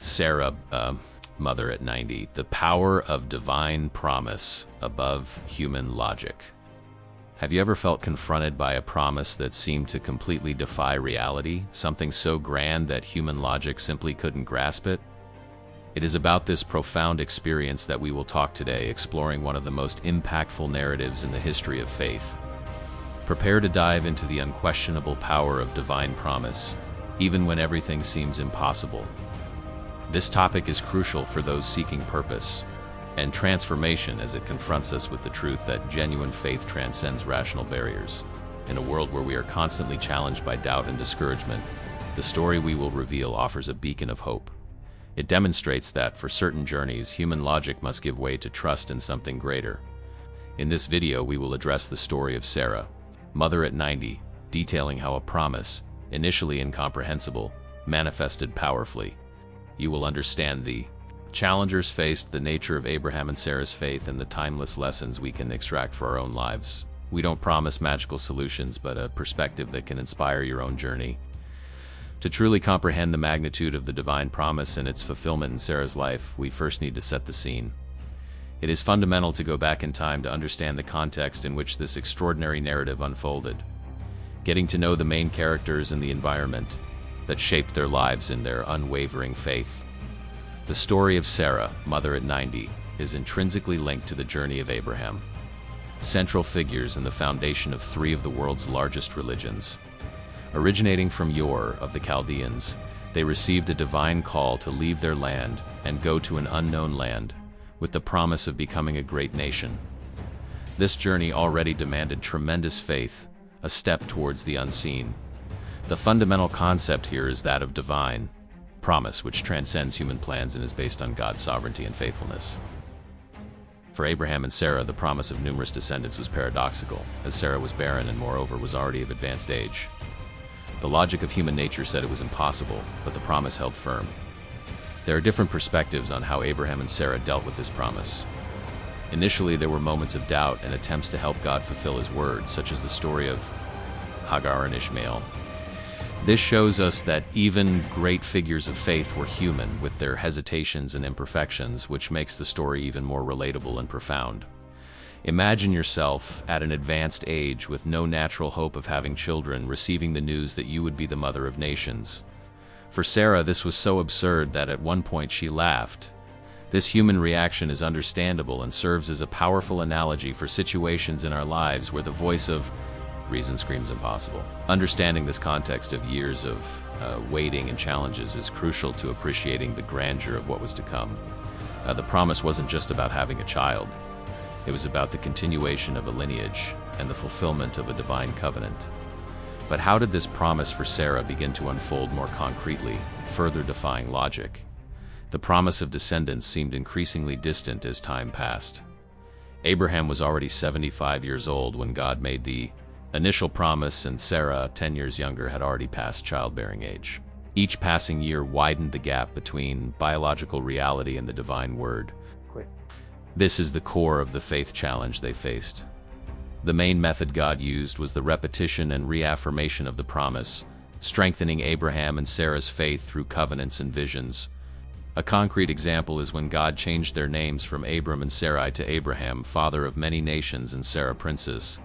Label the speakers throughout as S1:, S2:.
S1: Sarah, mother at 90. The power of divine promise above human logic. Have you ever felt confronted by a promise that seemed to completely defy reality, something so grand that human logic simply couldn't grasp it? It is about this profound experience that we will talk today, exploring one of the most impactful narratives in the history of faith. Prepare to dive into the unquestionable power of divine promise, even when everything seems impossible. This topic is crucial for those seeking purpose and transformation, as it confronts us with the truth that genuine faith transcends rational barriers. In a world where we are constantly challenged by doubt and discouragement, the story we will reveal offers a beacon of hope. It demonstrates that, for certain journeys, human logic must give way to trust in something greater. In this video, we will address the story of Sarah, mother at 90, detailing how a promise, initially incomprehensible, manifested powerfully. You will understand the challengers faced, the nature of Abraham and Sarah's faith, and the timeless lessons we can extract for our own lives. We don't promise magical solutions, but a perspective that can inspire your own journey. To truly comprehend the magnitude of the divine promise and its fulfillment in Sarah's life, we first need to set the scene. It is fundamental to go back in time to understand the context in which this extraordinary narrative unfolded. Getting to know the main characters and the environment that shaped their lives in their unwavering faith. The story of Sarah, mother at 90, is intrinsically linked to the journey of Abraham. Central figures in the foundation of three of the world's largest religions. Originating from Ur of the Chaldeans, they received a divine call to leave their land and go to an unknown land, with the promise of becoming a great nation. This journey already demanded tremendous faith, a step towards the unseen. The fundamental concept here is that of divine promise, which transcends human plans and is based on God's sovereignty and faithfulness. For Abraham and Sarah, the promise of numerous descendants was paradoxical, as Sarah was barren and moreover was already of advanced age. The logic of human nature said it was impossible, but the promise held firm. There are different perspectives on how Abraham and Sarah dealt with this promise. Initially, there were moments of doubt and attempts to help God fulfill his word, such as the story of Hagar and Ishmael. This shows us that even great figures of faith were human, with their hesitations and imperfections, which makes the story even more relatable and profound. Imagine yourself at an advanced age with no natural hope of having children, receiving the news that you would be the mother of nations. For Sarah, this was so absurd that at one point she laughed. This human reaction is understandable and serves as a powerful analogy for situations in our lives where the voice of reason screams impossible. Understanding this context of years of waiting and challenges is crucial to appreciating the grandeur of what was to come. The promise wasn't just about having a child. It was about the continuation of a lineage and the fulfillment of a divine covenant. But how did this promise for Sarah begin to unfold more concretely, further defying logic? The promise of descendants seemed increasingly distant as time passed. Abraham was already 75 years old when God made the initial promise, and Sarah, 10 years younger, had already passed childbearing age. Each passing year widened the gap between biological reality and the divine word. This is the core of the faith challenge they faced. The main method God used was the repetition and reaffirmation of the promise, strengthening Abraham and Sarah's faith through covenants and visions. A concrete example is when God changed their names from Abram and Sarai to Abraham, father of many nations, and Sarah, princess,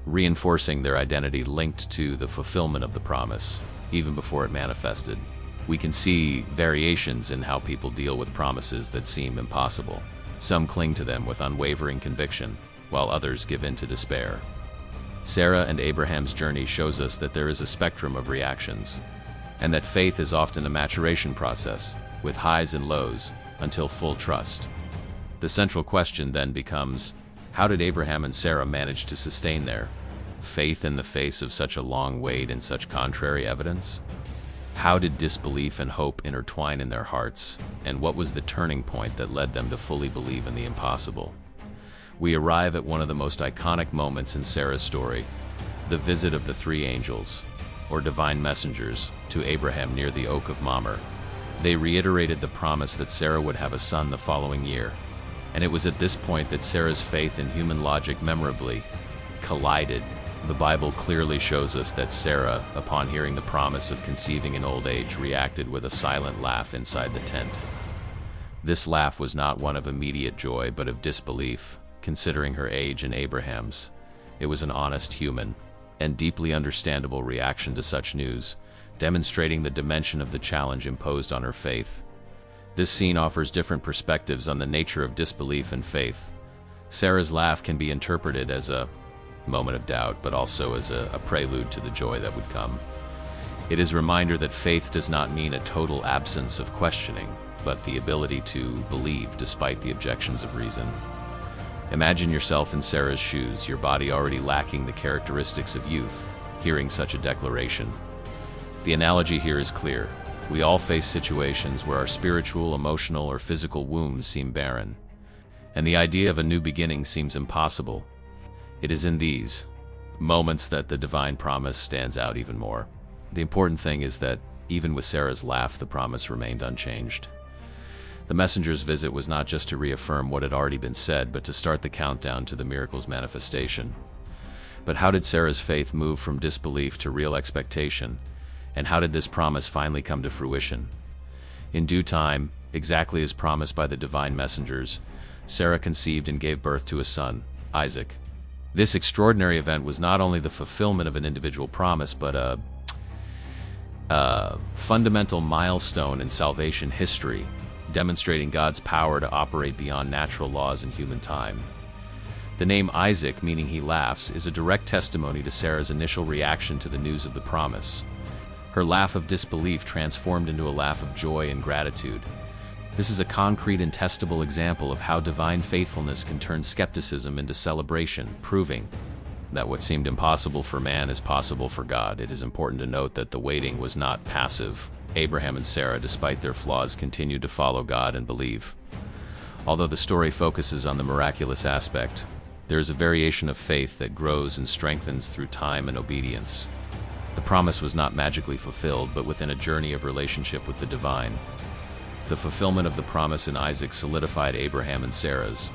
S1: reinforcing their identity linked to the fulfillment of the promise, even before it manifested. We can see variations in how people deal with promises that seem impossible. Some cling to them with unwavering conviction, while others give in to despair. Sarah and Abraham's journey shows us that there is a spectrum of reactions, and that faith is often a maturation process, with highs and lows, until full trust. The central question then becomes, how did Abraham and Sarah manage to sustain their faith in the face of such a long wait and such contrary evidence? How did disbelief and hope intertwine in their hearts, and what was the turning point that led them to fully believe in the impossible? We arrive at one of the most iconic moments in Sarah's story, the visit of the three angels, or divine messengers, to Abraham near the Oak of Mamre. They reiterated the promise that Sarah would have a son the following year, and it was at this point that Sarah's faith in human logic memorably collided The Bible clearly shows us that Sarah, upon hearing the promise of conceiving in old age, reacted with a silent laugh inside the tent. This laugh was not one of immediate joy, but of disbelief, considering her age and Abraham's. It was an honest, human, and deeply understandable reaction to such news, demonstrating the dimension of the challenge imposed on her faith. This scene offers different perspectives on the nature of disbelief and faith. Sarah's laugh can be interpreted as a moment of doubt, but also as a prelude to the joy that would come. It is a reminder that faith does not mean a total absence of questioning, but the ability to believe despite the objections of reason. Imagine yourself in Sarah's shoes, your body already lacking the characteristics of youth, hearing such a declaration. The analogy here is clear. We all face situations where our spiritual, emotional, or physical wombs seem barren, and the idea of a new beginning seems impossible. It is in these moments that the divine promise stands out even more. The important thing is that, even with Sarah's laugh, the promise remained unchanged. The messenger's visit was not just to reaffirm what had already been said, but to start the countdown to the miracle's manifestation. But how did Sarah's faith move from disbelief to real expectation? And how did this promise finally come to fruition? In due time, exactly as promised by the divine messengers, Sarah conceived and gave birth to a son, Isaac. This extraordinary event was not only the fulfillment of an individual promise, but a fundamental milestone in salvation history, demonstrating God's power to operate beyond natural laws and human time. The name Isaac, meaning he laughs, is a direct testimony to Sarah's initial reaction to the news of the promise. Her laugh of disbelief transformed into a laugh of joy and gratitude. This is a concrete and testable example of how divine faithfulness can turn skepticism into celebration, proving that what seemed impossible for man is possible for God. It is important to note that the waiting was not passive. Abraham and Sarah, despite their flaws, continued to follow God and believe. Although the story focuses on the miraculous aspect, there is a variation of faith that grows and strengthens through time and obedience. The promise was not magically fulfilled, but within a journey of relationship with the divine. The fulfillment of the promise in Isaac solidified Abraham and Sarah's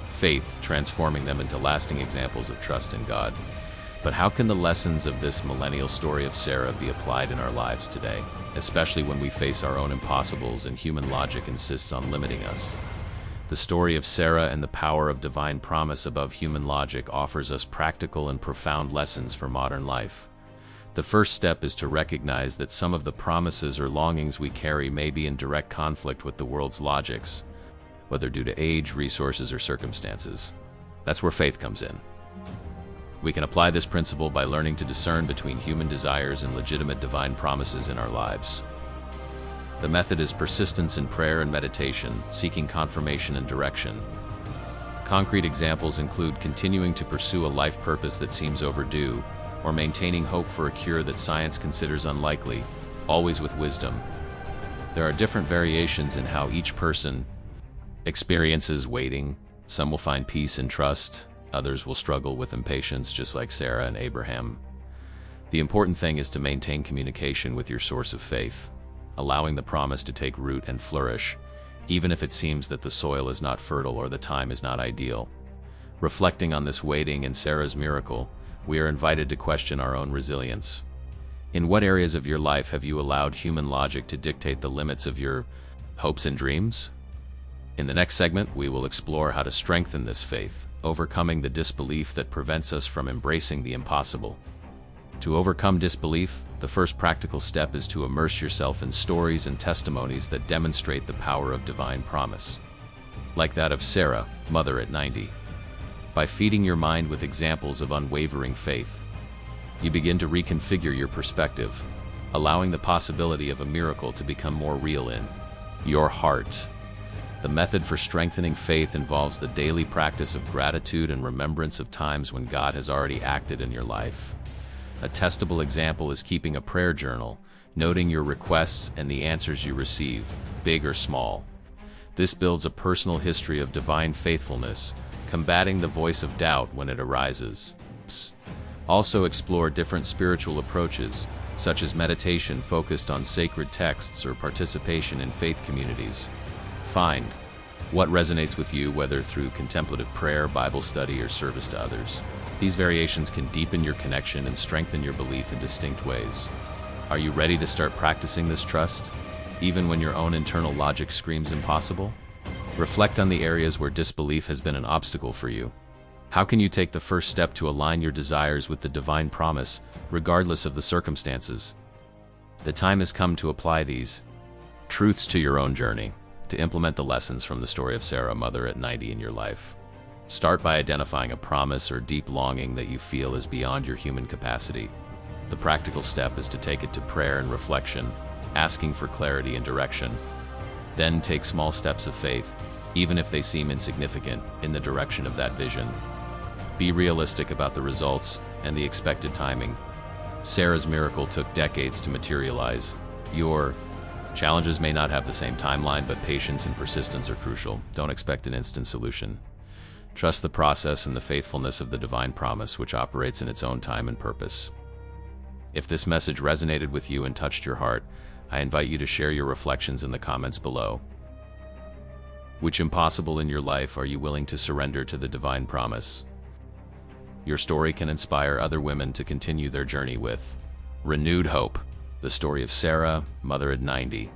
S1: faith, transforming them into lasting examples of trust in God. But how can the lessons of this millennial story of Sarah be applied in our lives today, especially when we face our own impossibles and human logic insists on limiting us? The story of Sarah and the power of divine promise above human logic offers us practical and profound lessons for modern life. The first step is to recognize that some of the promises or longings we carry may be in direct conflict with the world's logics, whether due to age, resources, or circumstances. That's where faith comes in. We can apply this principle by learning to discern between human desires and legitimate divine promises in our lives. The method is persistence in prayer and meditation, seeking confirmation and direction. Concrete examples include continuing to pursue a life purpose that seems overdue, or maintaining hope for a cure that science considers unlikely, always with wisdom. There are different variations in how each person experiences waiting. Some will find peace and trust, others will struggle with impatience, just like Sarah and Abraham. The important thing is to maintain communication with your source of faith, allowing the promise to take root and flourish, even if it seems that the soil is not fertile or the time is not ideal. Reflecting on this waiting and Sarah's miracle, we are invited to question our own resilience. In what areas of your life have you allowed human logic to dictate the limits of your hopes and dreams? In the next segment, we will explore how to strengthen this faith, overcoming the disbelief that prevents us from embracing the impossible. To overcome disbelief, the first practical step is to immerse yourself in stories and testimonies that demonstrate the power of divine promise. Like that of Sarah, mother at 90. By feeding your mind with examples of unwavering faith, you begin to reconfigure your perspective, allowing the possibility of a miracle to become more real in your heart. The method for strengthening faith involves the daily practice of gratitude and remembrance of times when God has already acted in your life. A testable example is keeping a prayer journal, noting your requests and the answers you receive, big or small. This builds a personal history of divine faithfulness, combating the voice of doubt when it arises. Also explore different spiritual approaches, such as meditation focused on sacred texts or participation in faith communities. Find What resonates with you, whether through contemplative prayer, Bible study, or service to others? These variations can deepen your connection and strengthen your belief in distinct ways. Are you ready to start practicing this trust, even when your own internal logic screams impossible? Reflect on the areas where disbelief has been an obstacle for you. How can you take the first step to align your desires with the divine promise, regardless of the circumstances? The time has come to apply these truths to your own journey, to implement the lessons from the story of Sarah, mother at 90, in your life. Start by identifying a promise or deep longing that you feel is beyond your human capacity. The practical step is to take it to prayer and reflection, asking for clarity and direction. Then take small steps of faith, even if they seem insignificant, in the direction of that vision. Be realistic about the results and the expected timing. Sarah's miracle took decades to materialize. Your challenges may not have the same timeline, but patience and persistence are crucial. Don't expect an instant solution. Trust the process and the faithfulness of the divine promise, which operates in its own time and purpose. If this message resonated with you and touched your heart, I invite you to share your reflections in the comments below. Which impossible in your life are you willing to surrender to the divine promise? Your story can inspire other women to continue their journey with renewed hope. The story of Sarah, mother at 90.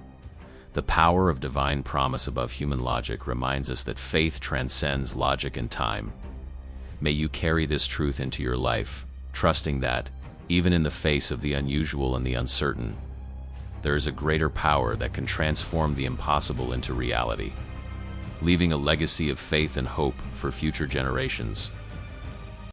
S1: The power of divine promise above human logic reminds us that faith transcends logic and time. May you carry this truth into your life, trusting that, even in the face of the unusual and the uncertain, there is a greater power that can transform the impossible into reality, leaving a legacy of faith and hope for future generations.